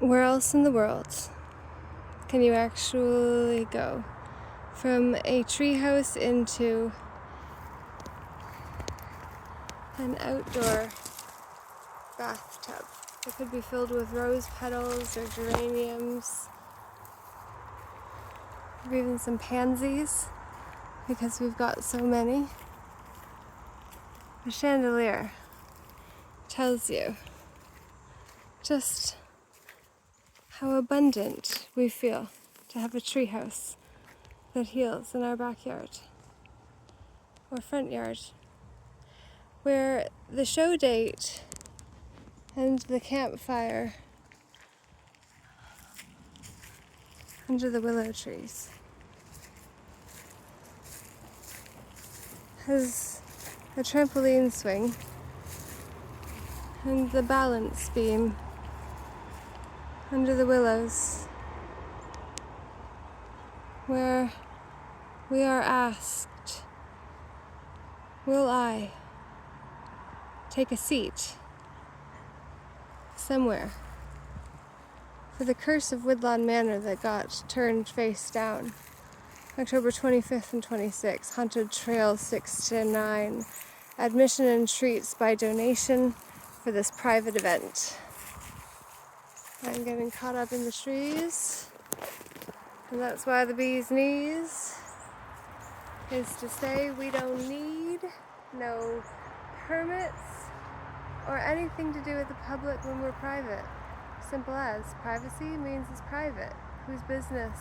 Where else in the world can you actually go from a treehouse into an outdoor bathtub that could be filled with rose petals or geraniums, or even some pansies because we've got so many? A chandelier tells you just how abundant we feel to have a treehouse that heals in our backyard or front yard, where the show date and the campfire under the willow trees has a trampoline swing and the balance beam under the willows, where we are asked, will I take a seat somewhere for the curse of Woodlawn Manor that got turned face down October 25th and 26th, Haunted Trail 6 to 9, admission and treats by donation for this private event. I'm getting caught up in the trees, and that's why the bee's knees is to say we don't need no permits or anything to do with the public when we're private. Simple as, privacy means it's private. Whose business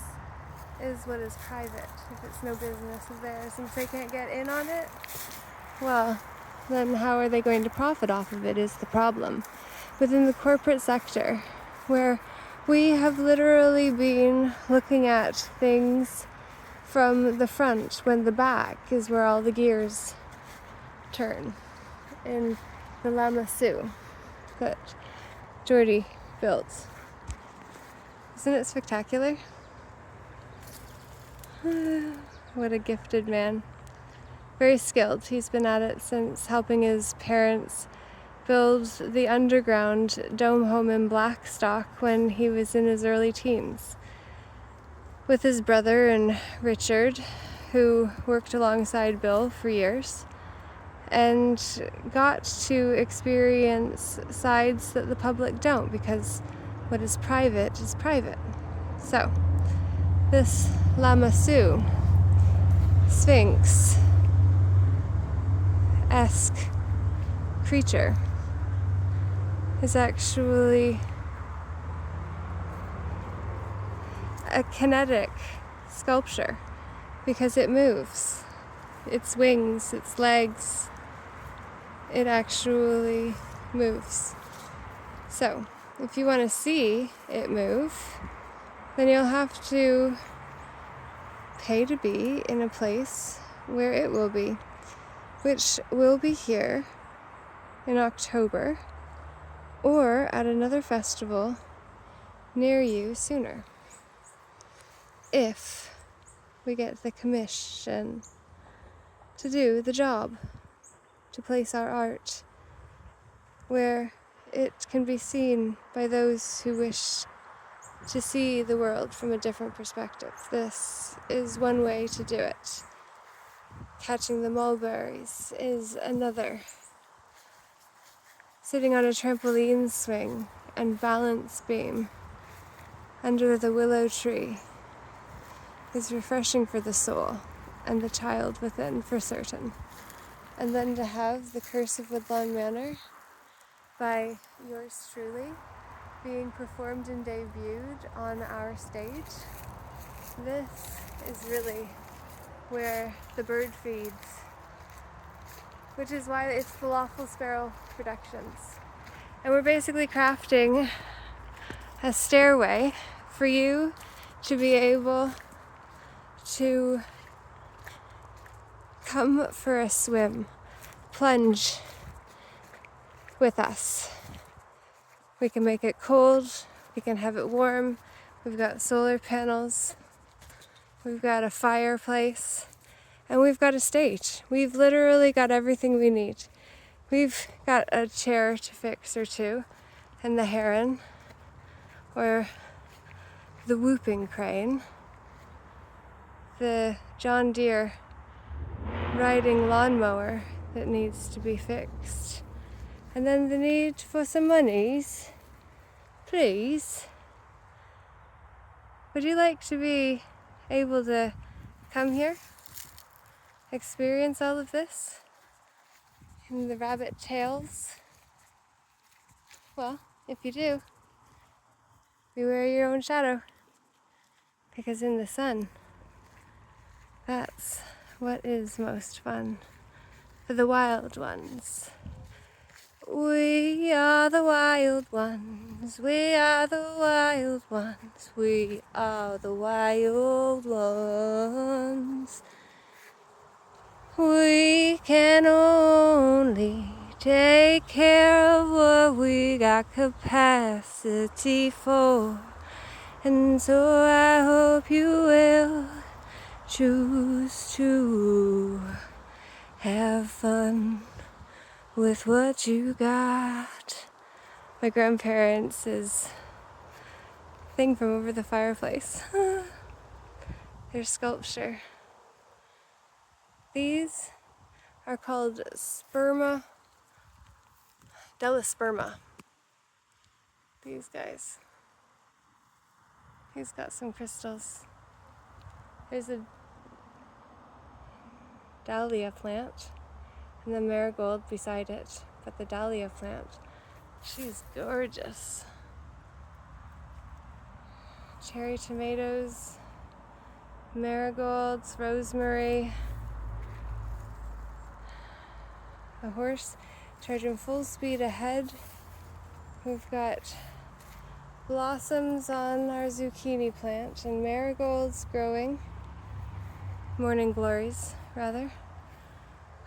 is what is private if it's no business of theirs? And if they can't get in on it, well, then how are they going to profit off of it is the problem. Within the corporate sector, where we have literally been looking at things from the front when the back is where all the gears turn in the Lama Su that Jordy built. Isn't it spectacular? What a gifted man. Very skilled. He's been at it since helping his parents build the underground dome home in Blackstock when he was in his early teens, with his brother and Richard, who worked alongside Bill for years and got to experience sides that the public don't, because what is private is private. So this Lama Su Sphinx-esque creature is actually a kinetic sculpture because it moves. Its wings, its legs, it actually moves. So, if you want to see it move, then you'll have to pay to be in a place where it will be, which will be here in October, or at another festival near you sooner, if we get the commission to do the job, to place our art where it can be seen by those who wish to see the world from a different perspective. This is one way to do it. Catching the mulberries is another. Sitting on a trampoline swing and balance beam under the willow tree is refreshing for the soul and the child within, for certain. And then to have the Curse of Woodlawn Manor by yours truly being performed and debuted on our stage, this is really where the bird feeds, which is why it's the Lawful Sparrow Productions. And we're basically crafting a stairway for you to be able to come for a swim, plunge with us. We can make it cold, we can have it warm, we've got solar panels, we've got a fireplace, and we've got a stage. We've literally got everything we need. We've got a chair to fix or two, and the heron. or the whooping crane, the John Deere riding lawnmower that needs to be fixed, and then the need for some monies. Please, would you like to be able to come here, experience all of this in the rabbit tails? Well, if you do, beware your own shadow, because in the sun, that's what is most fun for the wild ones. We are the wild ones, we are the wild ones, we are the wild ones. We can only take care of what we got capacity for. And so I hope you will choose to have fun with what you got. My grandparents' thing from over the fireplace. Their sculpture. These are called Delisperma. These guys. He's got some crystals. There's a dahlia plant and the marigold beside it. But the dahlia plant, she's gorgeous. Cherry tomatoes, marigolds, rosemary. A horse charging full speed ahead. We've got blossoms on our zucchini plant and marigolds growing. Morning glories, rather.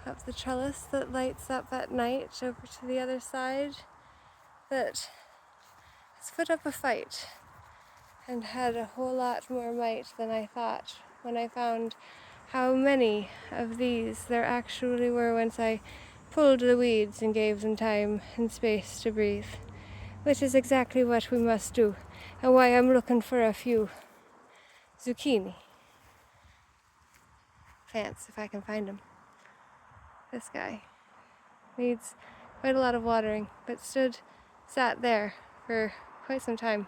Up the trellis that lights up at night over to the other side that has put up a fight and had a whole lot more might than I thought when I found how many of these there actually were once I pulled the weeds and gave them time and space to breathe, which is exactly what we must do, and why I'm looking for a few zucchini plants if I can find them. This guy needs quite a lot of watering, but sat there for quite some time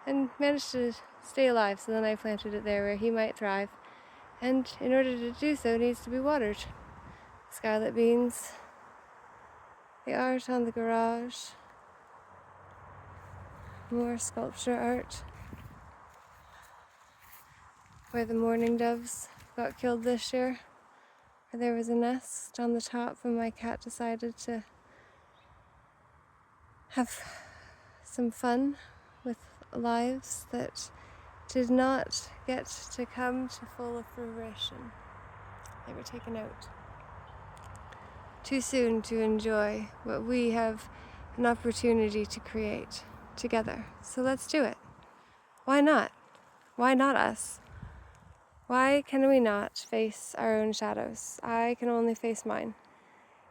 and managed to stay alive, so then I planted it there where he might thrive, and in order to do so needs to be watered. Scarlet beans, the art on the garage, more sculpture art, where the mourning doves got killed this year, where there was a nest on the top and my cat decided to have some fun with lives that did not get to come to full fruition. They were taken out too soon to enjoy what we have an opportunity to create together. So let's do it. Why not? Why not us? Why can we not face our own shadows? I can only face mine.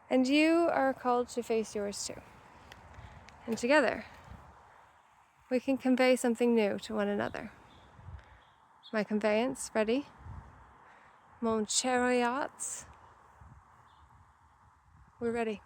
And you are called to face yours too. And together, we can convey something new to one another. My conveyance, ready? Mon chariot. We're ready.